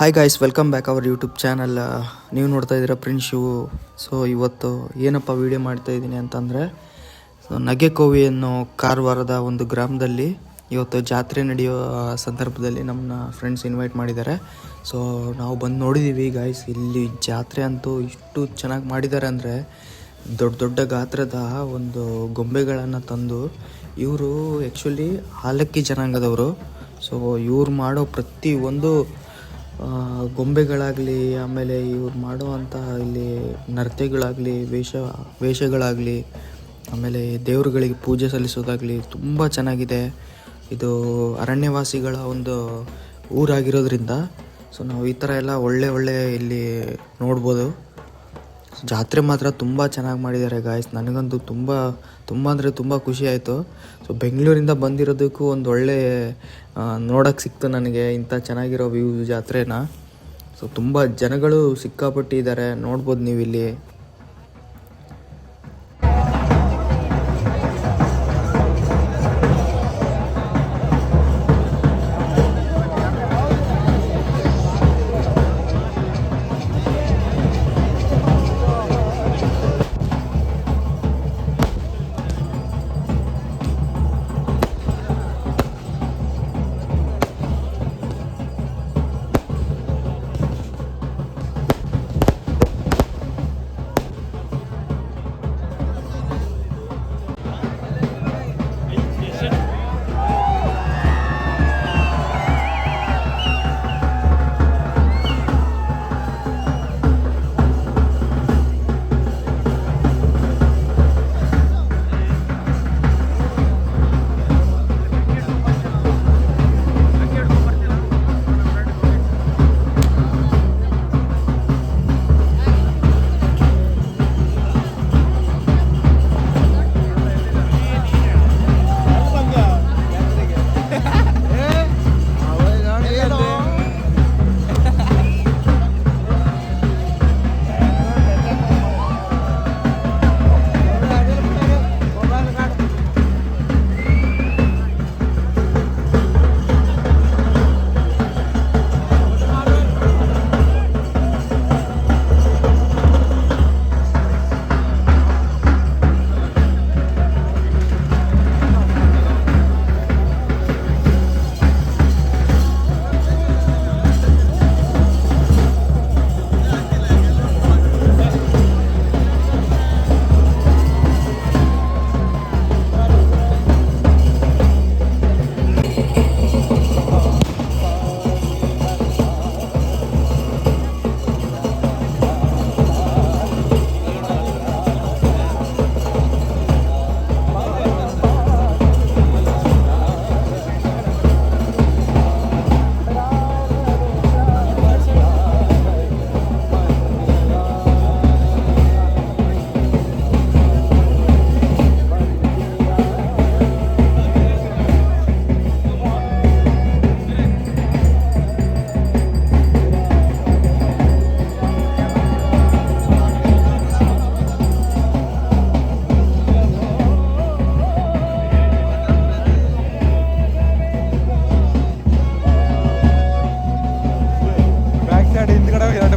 Hi guys, welcome back our YouTube channel. ನೀವು ನೋಡ್ತಾ ಇದ್ದೀರಾ ಪ್ರಿನ್ಸ್ ಶೂ. ಸೊ ಇವತ್ತು ಏನಪ್ಪ ವೀಡಿಯೋ ಮಾಡ್ತಾಯಿದ್ದೀನಿ ಅಂತಂದರೆ, ನಗೆಕೋವಿ ಅನ್ನೋ ಕಾರವಾರದ ಒಂದು ಗ್ರಾಮದಲ್ಲಿ ಇವತ್ತು ಜಾತ್ರೆ ನಡೆಯೋ ಸಂದರ್ಭದಲ್ಲಿ ನಮ್ಮನ್ನ ಫ್ರೆಂಡ್ಸ್ ಇನ್ವೈಟ್ ಮಾಡಿದ್ದಾರೆ. ಸೊ ನಾವು ಬಂದು ನೋಡಿದ್ದೀವಿ ಗಾಯ್ಸ್. ಇಲ್ಲಿ ಜಾತ್ರೆ ಅಂತೂ ಇಷ್ಟು ಚೆನ್ನಾಗಿ ಮಾಡಿದ್ದಾರೆ ಅಂದರೆ, ದೊಡ್ಡ ದೊಡ್ಡ ಗಾತ್ರದ ಒಂದು ಗೊಂಬೆಗಳನ್ನು ತಂದು, ಇವರು ಆ್ಯಕ್ಚುಲಿ ಹಾಲಕ್ಕಿ ಜನಾಂಗದವರು. ಸೊ ಇವ್ರು ಮಾಡೋ ಪ್ರತಿ ಒಂದು ಗೊಂಬೆಗಳಾಗಲಿ, ಆಮೇಲೆ ಇವ್ರು ಮಾಡುವಂಥ ಇಲ್ಲಿ ನೃತ್ಯಗಳಾಗಲಿ, ವೇಷಗಳಾಗಲಿ, ಆಮೇಲೆ ದೇವರುಗಳಿಗೆ ಪೂಜೆ ಸಲ್ಲಿಸೋದಾಗಲಿ ತುಂಬ ಚೆನ್ನಾಗಿದೆ. ಇದು ಅರಣ್ಯವಾಸಿಗಳ ಒಂದು ಊರಾಗಿರೋದ್ರಿಂದ ಸೊ ನಾವು ಈ ಥರ ಎಲ್ಲ ಒಳ್ಳೆ ಇಲ್ಲಿ ನೋಡ್ಬೋದು. ಜಾತ್ರೆ ಮಾತ್ರ ತುಂಬ ಚೆನ್ನಾಗಿ ಮಾಡಿದ್ದಾರೆ ಗಾಯ್ಸ್. ನನಗಂತೂ ತುಂಬ ಅಂದರೆ ತುಂಬ ಖುಷಿ ಆಯಿತು. ಸೊ ಬೆಂಗಳೂರಿಂದ ಬಂದಿರೋದಕ್ಕೂ ಒಂದು ಒಳ್ಳೆ ನೋಡೋಕ್ಕೆ ಸಿಕ್ತು ನನಗೆ ಇಂಥ ಚೆನ್ನಾಗಿರೋ ವ್ಯೂ ಜಾತ್ರೆನ. ಸೊ ತುಂಬ ಜನಗಳು ಸಿಕ್ಕಾಪಟ್ಟಿದ್ದಾರೆ, ನೋಡ್ಬೋದು ನೀವು ಇಲ್ಲಿ.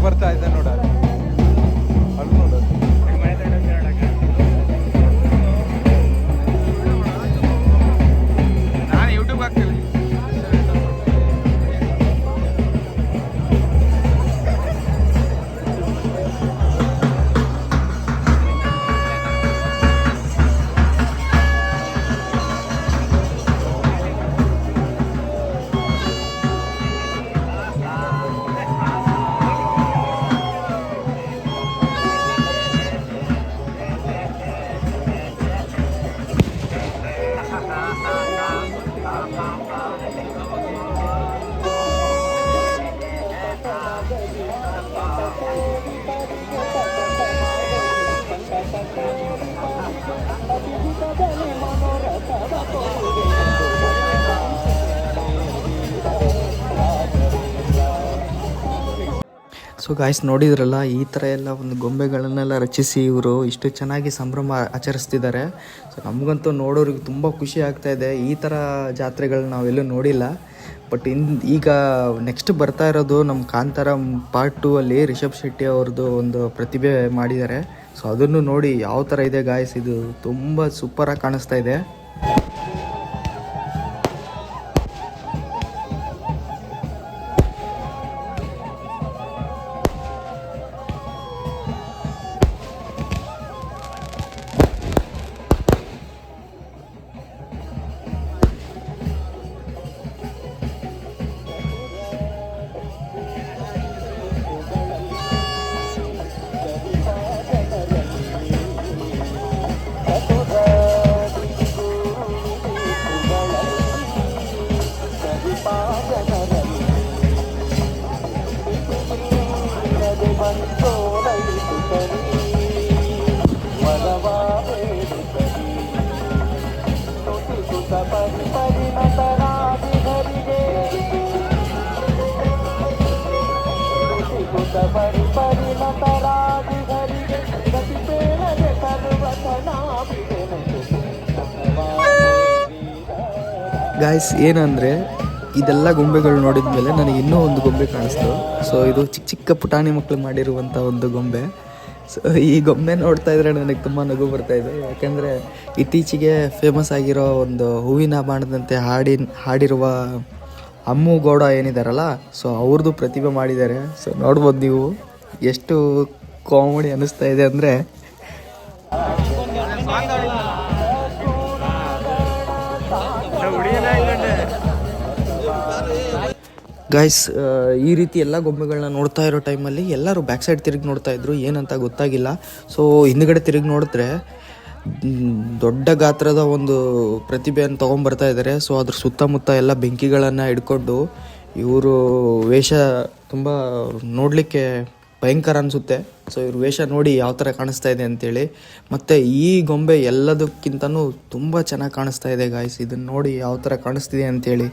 ಬರ್ತಾ ಇದೆ ನೋಡ, ಅಲ್ಲಿ ನೋಡ. ನಾನು ಯೂಟ್ಯೂಬ್ ಹಾಕ್ತೀನಿ. ಸೊ ಗಾಯ್ಸ್, ನೋಡಿದ್ರಲ್ಲ, ಈ ಥರ ಎಲ್ಲ ಒಂದು ಗೊಂಬೆಗಳನ್ನೆಲ್ಲ ರಚಿಸಿ ಇವರು ಇಷ್ಟು ಚೆನ್ನಾಗಿ ಸಂಭ್ರಮ ಆಚರಿಸ್ತಿದ್ದಾರೆ. ಸೊ ನಮಗಂತೂ ನೋಡೋರಿಗೆ ತುಂಬ ಖುಷಿ ಆಗ್ತಾಯಿದೆ. ಈ ಥರ ಜಾತ್ರೆಗಳನ್ನ ನಾವೆಲ್ಲೂ ನೋಡಿಲ್ಲ. ಬಟ್ ಈಗ ನೆಕ್ಸ್ಟ್ ಬರ್ತಾ ಇರೋದು ನಮ್ಮ ಕಾಂತಾರ ಪಾರ್ಟ್ 2 ಅಲ್ಲಿ ರಿಷಬ್ ಶೆಟ್ಟಿ ಅವ್ರದ್ದು ಒಂದು ಪ್ರತಿಭೆ ಮಾಡಿದ್ದಾರೆ. ಸೊ ಅದನ್ನು ನೋಡಿ ಯಾವ ಥರ ಇದೆ ಗಾಯ್ಸ್, ಇದು ತುಂಬ ಸೂಪರಾಗಿ ಕಾಣಿಸ್ತಾ ಇದೆ. ಗಾಯ್ಸ್ ಏನಂದರೆ ಇದೆಲ್ಲ ಗೊಂಬೆಗಳು ನೋಡಿದ ಮೇಲೆ ನನಗೆ ಇನ್ನೂ ಒಂದು ಗೊಂಬೆ ಕಾಣಿಸ್ತು. ಸೊ ಇದು ಚಿಕ್ಕ ಚಿಕ್ಕ ಪುಟಾಣಿ ಮಕ್ಕಳು ಮಾಡಿರುವಂಥ ಒಂದು ಗೊಂಬೆ. ಸೊ ಈ ಗೊಂಬೆ ನೋಡ್ತಾ ಇದ್ರೆ ನನಗೆ ತುಂಬ ನಗು ಬರ್ತಾ ಇದೆ. ಯಾಕೆಂದರೆ ಇತ್ತೀಚೆಗೆ ಫೇಮಸ್ ಆಗಿರೋ ಒಂದು ಹೂವಿನ ಬಾಣದಂತೆ ಹಾಡಿರುವ ಅಮ್ಮು ಗೌಡ ಏನಿದಾರಲ್ಲ, ಸೊ ಅವ್ರದ್ದು ಪ್ರತಿಭೆ ಮಾಡಿದ್ದಾರೆ. ಸೊ ನೋಡ್ಬೋದು ನೀವು, ಎಷ್ಟು ಕಾಮಿಡಿ ಅನ್ನಿಸ್ತಾ ಇದೆ ಅಂದರೆ. ಗಾಯ್ಸ್ ಈ ರೀತಿ ಎಲ್ಲ ಗೊಂಬೆಗಳನ್ನ ನೋಡ್ತಾ ಇರೋ ಟೈಮಲ್ಲಿ ಎಲ್ಲರೂ ಬ್ಯಾಕ್ ಸೈಡ್ ತಿರುಗಿ ನೋಡ್ತಾ ಇದ್ರು, ಏನಂತ ಗೊತ್ತಾಗಿಲ್ಲ. ಸೊ ಹಿಂದ್ಗಡೆ ತಿರುಗಿ ನೋಡಿದ್ರೆ ದೊಡ್ಡ ಗಾತ್ರದ ಒಂದು ಪ್ರತಿಭೆಯನ್ನು ತೊಗೊಂಬರ್ತಾ ಇದ್ದಾರೆ. ಸೊ ಅದ್ರ ಸುತ್ತಮುತ್ತ ಎಲ್ಲ ಬೆಂಕಿಗಳನ್ನು ಹಿಡ್ಕೊಂಡು ಇವರು ವೇಷ ತುಂಬ ನೋಡಲಿಕ್ಕೆ ಭಯಂಕರ ಅನಿಸುತ್ತೆ. ಸೊ ಇವ್ರ ವೇಷ ನೋಡಿ ಯಾವ ಥರ ಕಾಣಿಸ್ತಾ ಇದೆ ಅಂತೇಳಿ. ಮತ್ತು ಈ ಗೊಂಬೆ ಎಲ್ಲದಕ್ಕಿಂತನೂ ತುಂಬ ಚೆನ್ನಾಗಿ ಕಾಣಿಸ್ತಾ ಇದೆ ಗಾಯ್ಸ್. ಇದನ್ನು ನೋಡಿ ಯಾವ ಥರ ಕಾಣಿಸ್ತಿದೆ ಅಂತೇಳಿ.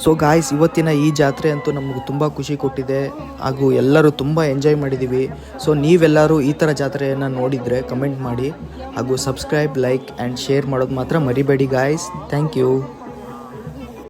ಸೊ ಗಾಯ್ಸ್, ಇವತ್ತಿನ ಈ ಜಾತ್ರೆ ಅಂತೂ ನಮಗೆ ತುಂಬ ಖುಷಿ ಕೊಟ್ಟಿದೆ ಹಾಗೂ ಎಲ್ಲರೂ ತುಂಬ ಎಂಜಾಯ್ ಮಾಡಿದ್ದೀವಿ. ಸೊ ನೀವೆಲ್ಲರೂ ಈ ಥರ ಜಾತ್ರೆಯನ್ನು ನೋಡಿದರೆ ಕಮೆಂಟ್ ಮಾಡಿ ಹಾಗೂ ಸಬ್ಸ್ಕ್ರೈಬ್, ಲೈಕ್ ಆ್ಯಂಡ್ ಶೇರ್ ಮಾಡೋದು ಮಾತ್ರ ಮರಿಬೇಡಿ ಗಾಯ್ಸ್. Thank you.